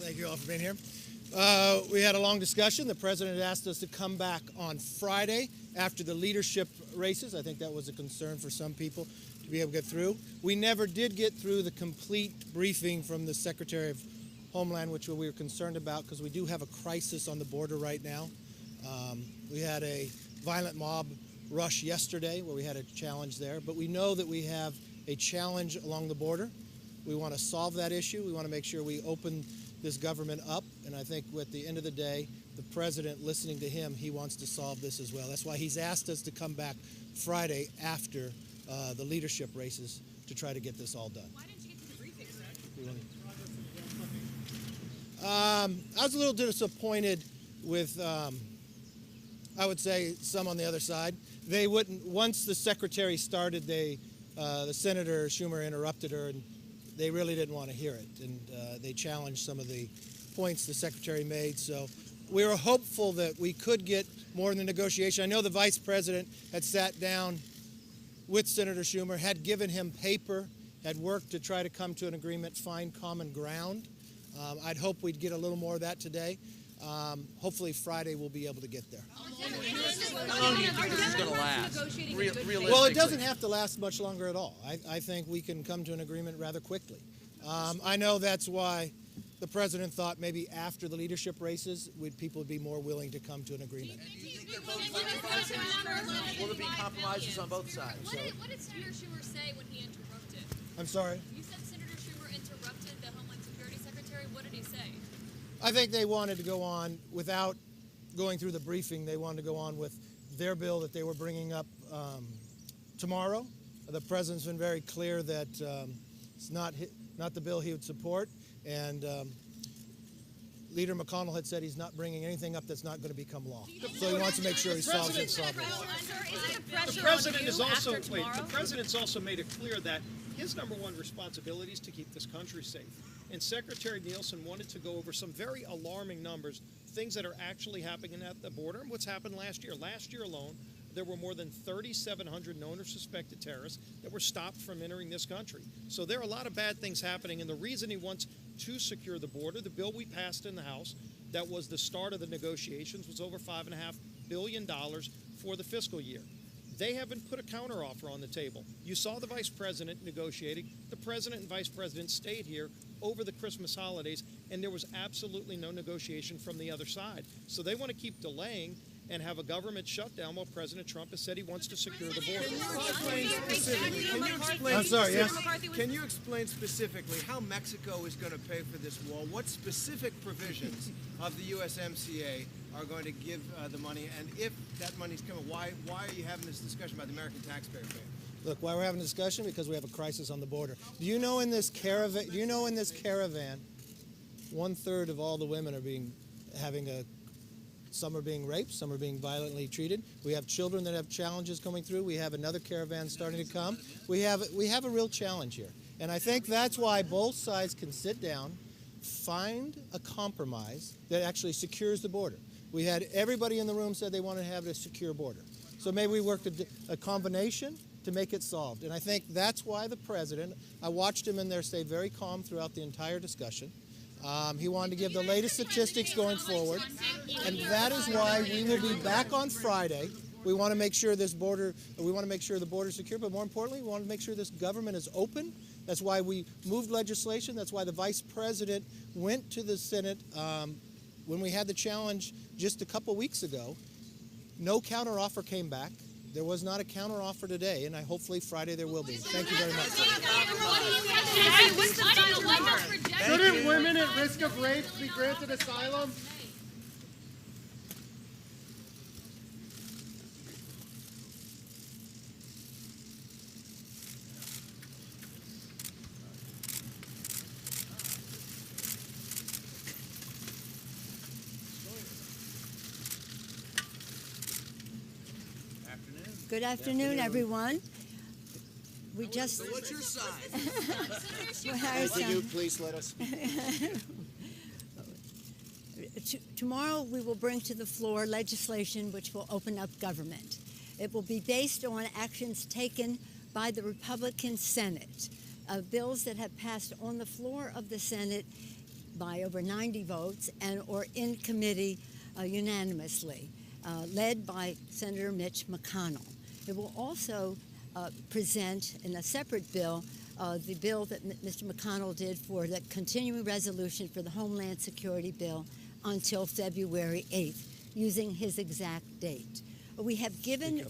Thank you all for being here. We had a long discussion. The president asked us to come back on Friday after the leadership races. I think that was a concern for some people to be able to get through. We never did get through the complete briefing from the Secretary of Homeland, which we were concerned about because we do have a crisis on the border right now. We had a violent mob rush yesterday where we had a challenge there, but we know that we have a challenge along the border. We want to solve that issue. We want to make sure we open this government up, and I think at the end of the day, the president, listening to him, he wants to solve this as well. That's why he's asked us to come back Friday after the leadership races to try to get this all done. Why didn't you get to the briefing, sir? I was a little disappointed with, I would say, some on the other side. They wouldn't, once the secretary started, the Senator Schumer interrupted her, and they really didn't want to hear it, and they challenged some of the points the secretary made. So we were hopeful that we could get more in the negotiation. I know the vice president had sat down with Senator Schumer, had given him paper, had worked to try to come to an agreement, find common ground. I'd hope we'd get a little more of that today. Hopefully Friday we'll be able to get there. How long do you think this is going to last? Realistically? Well, it doesn't have to last much longer at all. I think we can come to an agreement rather quickly. I know that's why the president thought maybe after the leadership races, people would be more willing to come to an agreement. Do you think they're both will there be compromises on both sides? What did Senator Schumer say when he interrupted? I'm sorry? You said Senator Schumer interrupted the Homeland Security Secretary. What did he say? I think they wanted to go on without going through the briefing. They wanted to go on with their bill that they were bringing up tomorrow. The president's been very clear that it's not the bill he would support, and Leader McConnell had said he's not bringing anything up that's not going to become law. So he wants to make sure he solves it. The president's also made it clear that his number one responsibility is to keep this country safe. And Secretary Nielsen wanted to go over some very alarming numbers, things that are actually happening at the border and what's happened last year. Last year alone, there were more than 3,700 known or suspected terrorists that were stopped from entering this country. So there are a lot of bad things happening, and the reason he wants to secure the border, the bill we passed in the House, that was the start of the negotiations, was over $5.5 billion for the fiscal year. They haven't put a counteroffer on the table. You saw the vice president negotiating. The president and vice president stayed here over the Christmas holidays, and there was absolutely no negotiation from the other side. So they want to keep delaying and have a government shutdown while President Trump has said he wants to secure the border. I'm sorry, yes? Can you explain specifically how Mexico is going to pay for this wall? What specific provisions of the USMCA are going to give the money? And if that money's coming, why are you having this discussion about the American taxpayer paying? Look, why we're having a discussion? Because we have a crisis on the border. Do you know in this caravan, 1/3 of all the women are some are being raped, some are being violently treated. We have children that have challenges coming through. We have another caravan starting to come. We have a real challenge here. And I think that's why both sides can sit down, find a compromise that actually secures the border. We had everybody in the room said they wanted to have a secure border. So maybe we worked a combination to make it solved. And I think that's why the president, I watched him in there stay very calm throughout the entire discussion. He wanted to give the latest statistics going forward, and that is why we will be back on Friday. We want to make sure the border is secure, but more importantly, we want to make sure this government is open. That's why we moved legislation. That's why the vice president went to the Senate when we had the challenge just a couple weeks ago. No counteroffer came back. There was not a counteroffer today, and hopefully Friday there will be. Thank you very much. Shouldn't women at risk of rape be granted asylum? Good afternoon, everyone. We just. So what's your side? Would you please let us? Tomorrow we will bring to the floor legislation which will open up government. It will be based on actions taken by the Republican Senate. Bills that have passed on the floor of the Senate by over 90 votes and or in committee unanimously, led by Senator Mitch McConnell. It will also present in a separate bill the bill that Mr. McConnell did for the continuing resolution for the Homeland Security bill until February 8th, using his exact date. We have given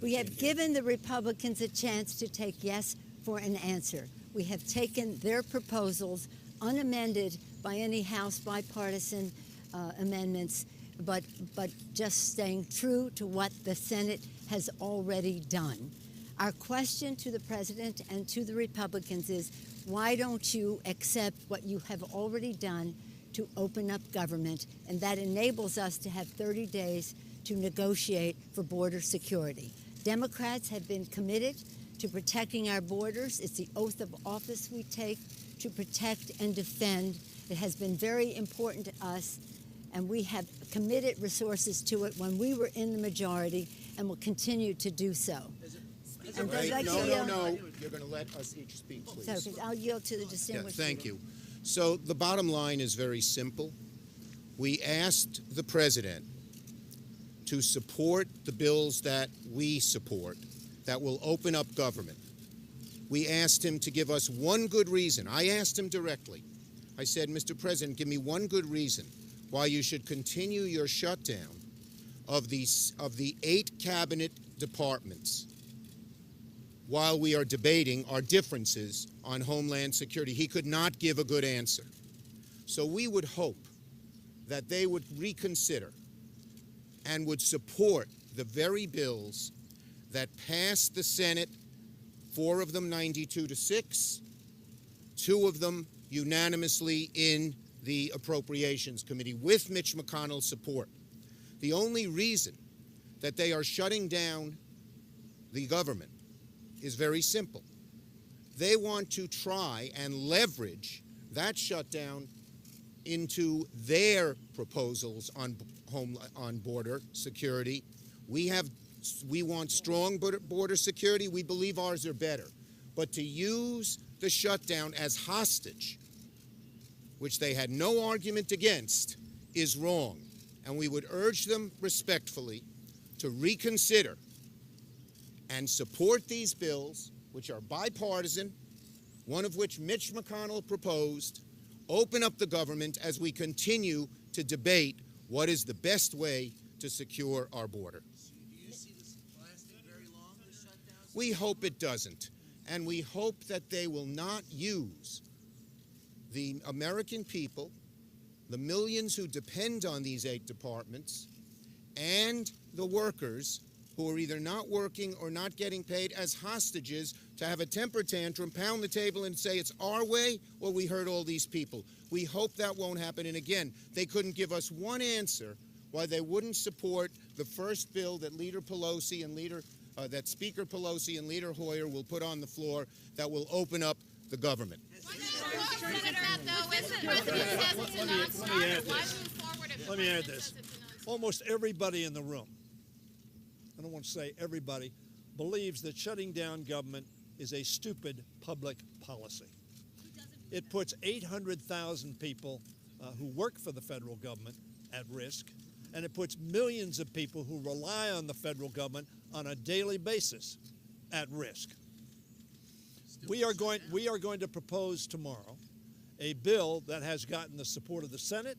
the Republicans a chance to take yes for an answer. We have taken their proposals unamended by any House bipartisan amendments, but just staying true to what the Senate has already done. Our question to the President and to the Republicans is, why don't you accept what you have already done to open up government? And that enables us to have 30 days to negotiate for border security. Democrats have been committed to protecting our borders. It's the oath of office we take to protect and defend. It has been very important to us, and we have committed resources to it when we were in the majority and will continue to do so. And Right. I'd like to No, yield- you're going to let us each speak, please. So I'll yield to the distinguished Thank leader. you. So the bottom line is very simple. We asked the president to support the bills that we support that will open up government. We asked him to give us one good reason. I asked him directly. I said, Mr. President, give me one good reason why you should continue your shutdown of the 8 cabinet departments while we are debating our differences on Homeland Security. He could not give a good answer. So we would hope that they would reconsider and would support the very bills that passed the Senate, 4 of them 92-6, 2 of them unanimously in the Appropriations Committee with Mitch McConnell's support. The only reason that they are shutting down the government is very simple. They want to try and leverage that shutdown into their proposals on border security. We want strong border security. We believe ours are better. But to use the shutdown as hostage, which they had no argument against, is wrong. And we would urge them respectfully to reconsider and support these bills, which are bipartisan, one of which Mitch McConnell proposed, open up the government as we continue to debate what is the best way to secure our border. Do you see this lasting very long, this shutdown? We hope it doesn't, and we hope that they will not use the American people, the millions who depend on these 8 departments, and the workers who are either not working or not getting paid as hostages to have a temper tantrum, pound the table and say it's our way or we hurt all these people. We hope that won't happen. And again, they couldn't give us one answer why they wouldn't support the first bill that Leader Pelosi and that Speaker Pelosi and Leader Hoyer will put on the floor that will open up the government. Let me add this. Almost everybody in the room, I don't want to say everybody, believes that shutting down government is a stupid public policy. It puts 800,000 people who work for the federal government at risk, and it puts millions of people who rely on the federal government on a daily basis at risk. We are going to propose tomorrow a bill that has gotten the support of the Senate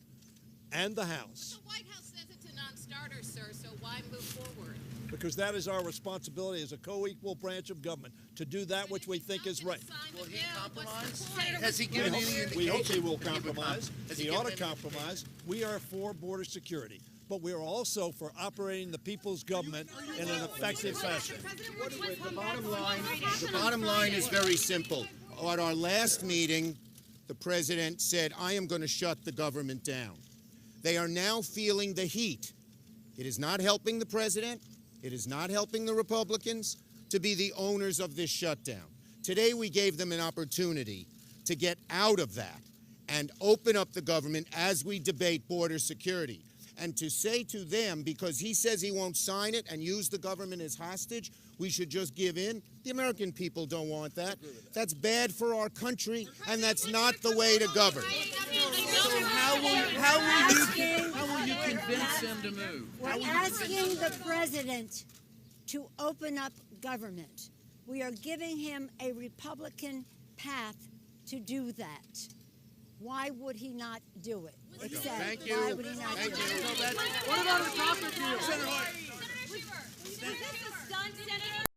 and the House. The White House says it's a non-starter, sir, so why move forward? Because that is our responsibility as a co-equal branch of government to do that which we think is right. Will he compromise? Has he given any indication? We hope he will compromise. Has He he ought to given any compromise. We are for border security, but we are also for operating the people's government in an effective fashion. The bottom line is very simple. At our last meeting, the president said, I am going to shut the government down. They are now feeling the heat. It is not helping the president. It is not helping the Republicans to be the owners of this shutdown. Today, we gave them an opportunity to get out of that and open up the government as we debate border security. And to say to them, because he says he won't sign it and use the government as hostage, we should just give in. The American people don't want that. That's bad for our country, and that's not the way to govern. How will you convince them to move? We're asking the president to open up government. We are giving him a Republican path to do that. Why would he not do it? Except, Thank you. why would he not do it? What about the copper deal? Senator Schumer, was this a stunt, Senator?